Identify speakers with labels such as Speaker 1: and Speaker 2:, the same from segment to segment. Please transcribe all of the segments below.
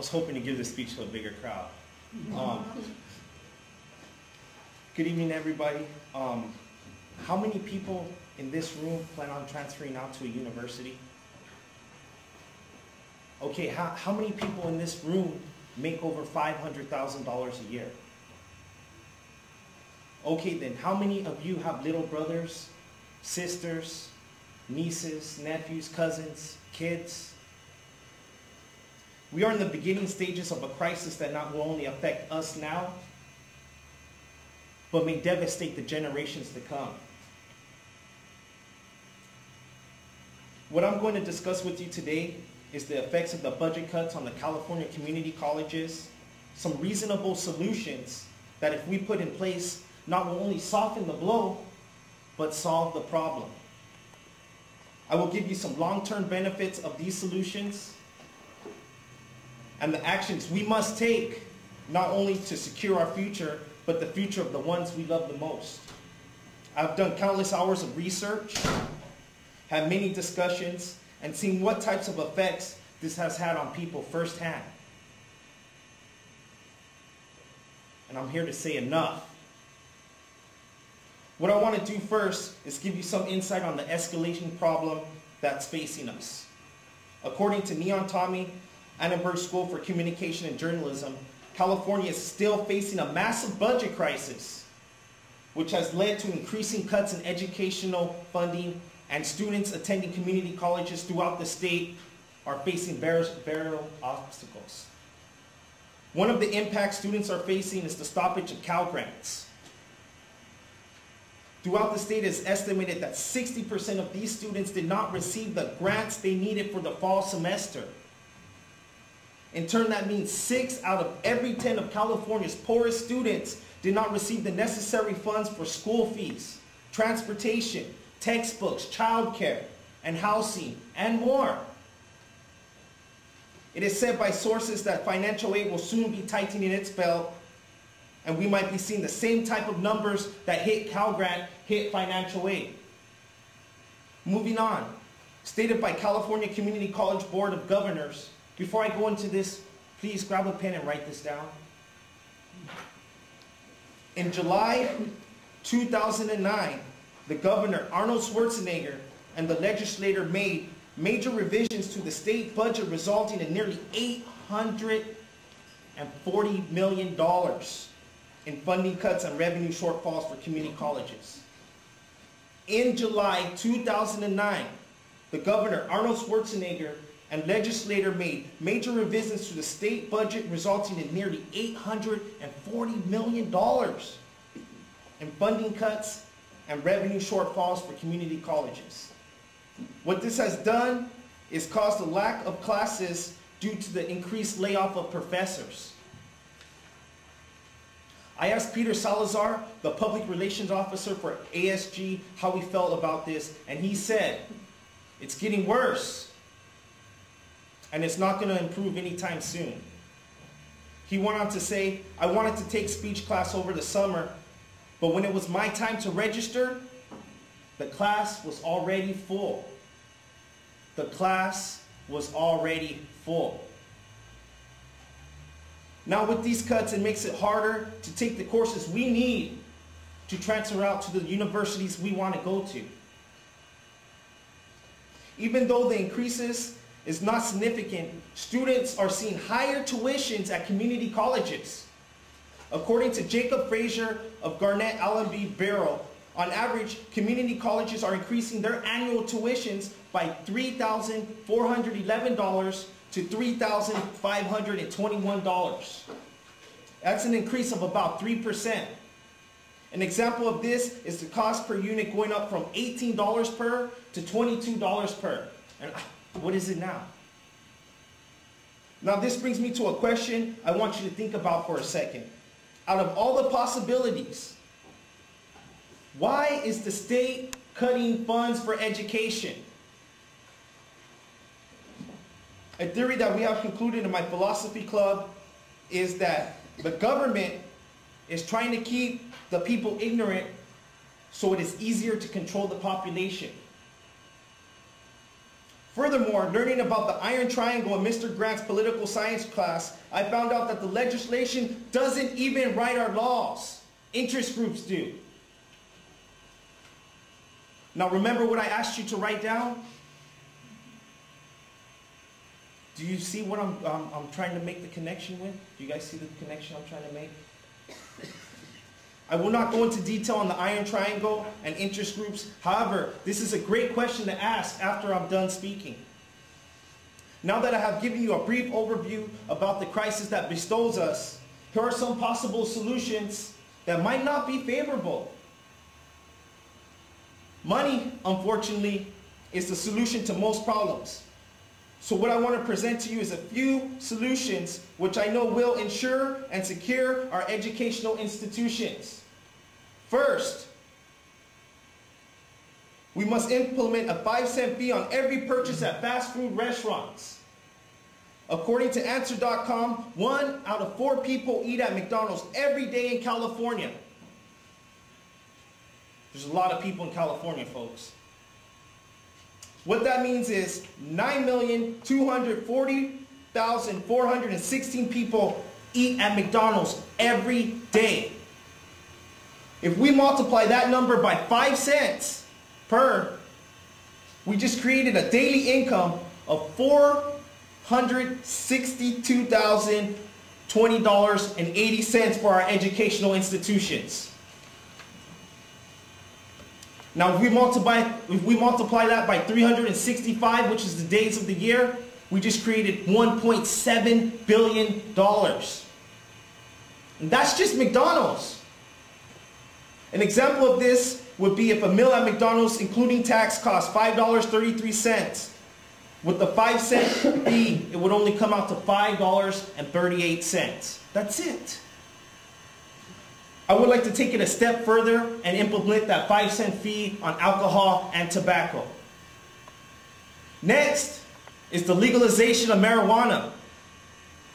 Speaker 1: was hoping to give this speech to a bigger crowd. Good evening, everybody. How many people in this room plan on transferring out to a university? Okay, how many people in this room make over $500,000 a year? Okay, then how many of you have little brothers, sisters, nieces, nephews, cousins, kids? We are in the beginning stages of a crisis that not only affect us now, but may devastate the generations to come. What I'm going to discuss with you today is the effects of the budget cuts on the California community colleges, some reasonable solutions that if we put in place, not only soften the blow, but solve the problem. I will give you some long-term benefits of these solutions and the actions we must take, not only to secure our future, but the future of the ones we love the most. I've done countless hours of research, had many discussions, and seen what types of effects this has had on people firsthand. And I'm here to say enough. What I want to do first is give you some insight on the escalation problem that's facing us. According to Neon Tommy, Annenberg School for Communication and Journalism, California is still facing a massive budget crisis, which has led to increasing cuts in educational funding, and students attending community colleges throughout the state are facing various obstacles. One of the impacts students are facing is the stoppage of Cal Grants. Throughout the state, it is estimated that 60% of these students did not receive the grants they needed for the fall semester. In turn, that means 6 out of every 10 of California's poorest students did not receive the necessary funds for school fees, transportation, textbooks, childcare, and housing, and more. It is said by sources that financial aid will soon be tightening its belt, and we might be seeing the same type of numbers that hit Cal Grant hit financial aid. Moving on, stated by California Community College Board of Governors. Before I go into this, please grab a pen and write this down. In July 2009, the governor, Arnold Schwarzenegger, and the legislature made major revisions to the state budget, resulting in nearly $840 million in funding cuts and revenue shortfalls for community colleges. In July 2009, the governor, Arnold Schwarzenegger, and legislature made major revisions to the state budget, resulting in nearly $840 million in funding cuts and revenue shortfalls for community colleges. What this has done is caused a lack of classes due to the increased layoff of professors. I asked Peter Salazar, the public relations officer for ASG, how he felt about this, and he said, it's getting worse, and it's not going to improve anytime soon. He went on to say, I wanted to take speech class over the summer, but when it was my time to register, the class was already full. The class was already full. Now with these cuts, it makes it harder to take the courses we need to transfer out to the universities we want to go to. Even though the increases is not significant, students are seeing higher tuitions at community colleges. According to Jacob Frazier of Garnatz Allenby Barrow, on average, community colleges are increasing their annual tuitions by $3,411 to $3,521. That's an increase of about 3%. An example of this is the cost per unit going up from $18 per to $22 per. And what is it now? Now this brings me to a question I want you to think about for a second. Out of all the possibilities, why is the state cutting funds for education? A theory that we have concluded in my philosophy club is that the government is trying to keep the people ignorant so it is easier to control the population. Furthermore, learning about the Iron Triangle in Mr. Grant's political science class, I found out that the legislation doesn't even write our laws. Interest groups do. Now remember what I asked you to write down? Do you see what I'm trying to make the connection with? Do you guys see the connection I'm trying to make? I will not go into detail on the Iron Triangle and interest groups. However, this is a great question to ask after I'm done speaking. Now that I have given you a brief overview about the crisis that bestows us, here are some possible solutions that might not be favorable. Money, unfortunately, is the solution to most problems. So what I want to present to you is a few solutions which I know will ensure and secure our educational institutions. First, we must implement a 5-cent fee on every purchase at fast food restaurants. According to Answer.com, 1 out of 4 people eat at McDonald's every day in California. There's a lot of people in California, folks. What that means is 9,240,416 people eat at McDonald's every day. If we multiply that number by 5 cents per, we just created a daily income of $462,020.80 for our educational institutions. Now, if we multiply that by 365, which is the days of the year, we just created $1.7 billion. And that's just McDonald's. An example of this would be if a meal at McDonald's, including tax, costs $5.33. With the 5-cent fee, it would only come out to $5.38. That's it. I would like to take it a step further and implement that 5-cent fee on alcohol and tobacco. Next is the legalization of marijuana.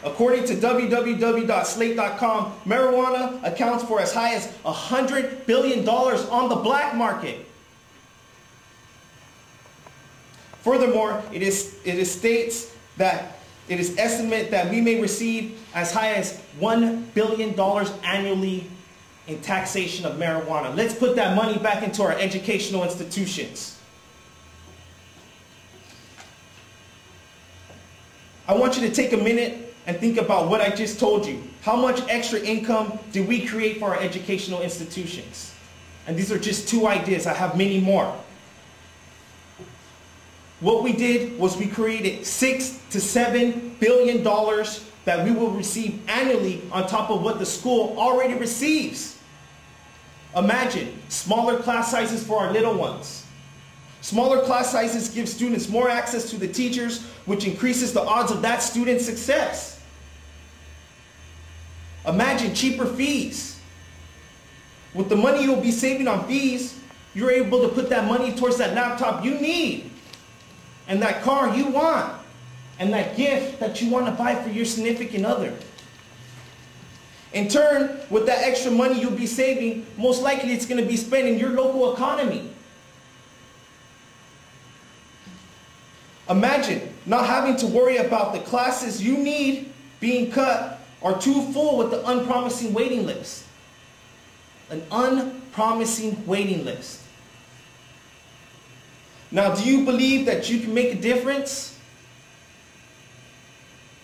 Speaker 1: According to www.slate.com, marijuana accounts for as high as $100 billion on the black market. Furthermore, it states that it is estimated that we may receive as high as $1 billion annually in taxation of marijuana. Let's put that money back into our educational institutions. I want you to take a minute and think about what I just told you. How much extra income did we create for our educational institutions? And these are just 2 ideas. I have many more. What we did was we created $6 to $7 billion that we will receive annually on top of what the school already receives. Imagine smaller class sizes for our little ones. Smaller class sizes give students more access to the teachers, which increases the odds of that student's success. Imagine cheaper fees. With the money you'll be saving on fees, you're able to put that money towards that laptop you need, and that car you want, and that gift that you want to buy for your significant other. In turn, with that extra money you'll be saving, most likely it's going to be spent in your local economy. Imagine not having to worry about the classes you need being cut or too full with the unpromising waiting list. An unpromising waiting list. Now, do you believe that you can make a difference?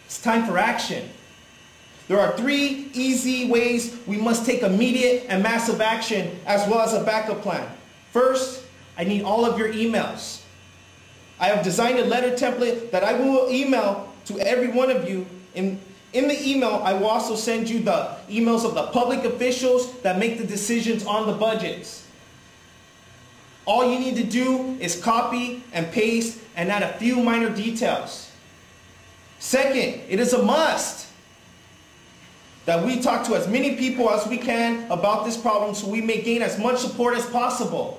Speaker 1: It's time for action. There are 3 easy ways we must take immediate and massive action, as well as a backup plan. First, I need all of your emails. I have designed a letter template that I will email to every one of you. In the email, I will also send you the emails of the public officials that make the decisions on the budgets. All you need to do is copy and paste and add a few minor details. Second, it is a must that we talk to as many people as we can about this problem so we may gain as much support as possible.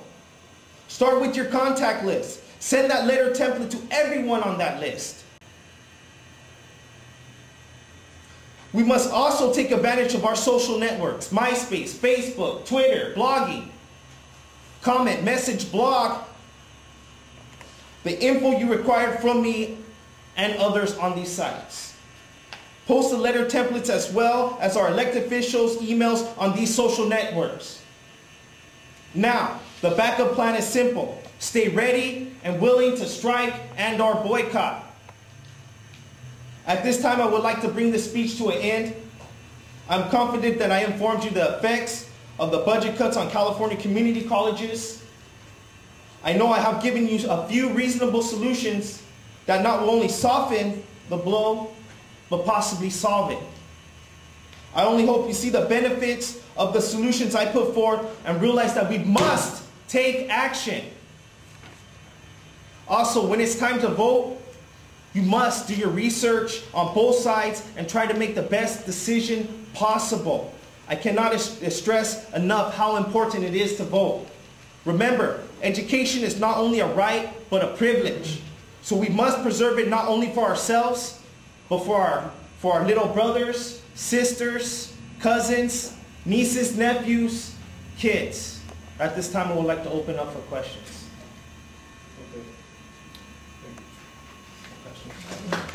Speaker 1: Start with your contact list. Send that letter template to everyone on that list. We must also take advantage of our social networks: MySpace, Facebook, Twitter, blogging. Comment, message, blog. the info you required from me and others on these sites. Post the letter templates as well as our elected officials' emails on these social networks. Now, the backup plan is simple. Stay ready and willing to strike and/or boycott. At this time, I would like to bring this speech to an end. I'm confident that I informed you the effects of the budget cuts on California community colleges. I know I have given you a few reasonable solutions that not only soften the blow, but possibly solve it. I only hope you see the benefits of the solutions I put forth and realize that we must take action. Also, when it's time to vote, you must do your research on both sides and try to make the best decision possible. I cannot stress enough how important it is to vote. Remember, education is not only a right, but a privilege. So we must preserve it not only for ourselves, but for our little brothers, sisters, cousins, nieces, nephews, kids. At this time, I would like to open up for questions. Okay. Questions?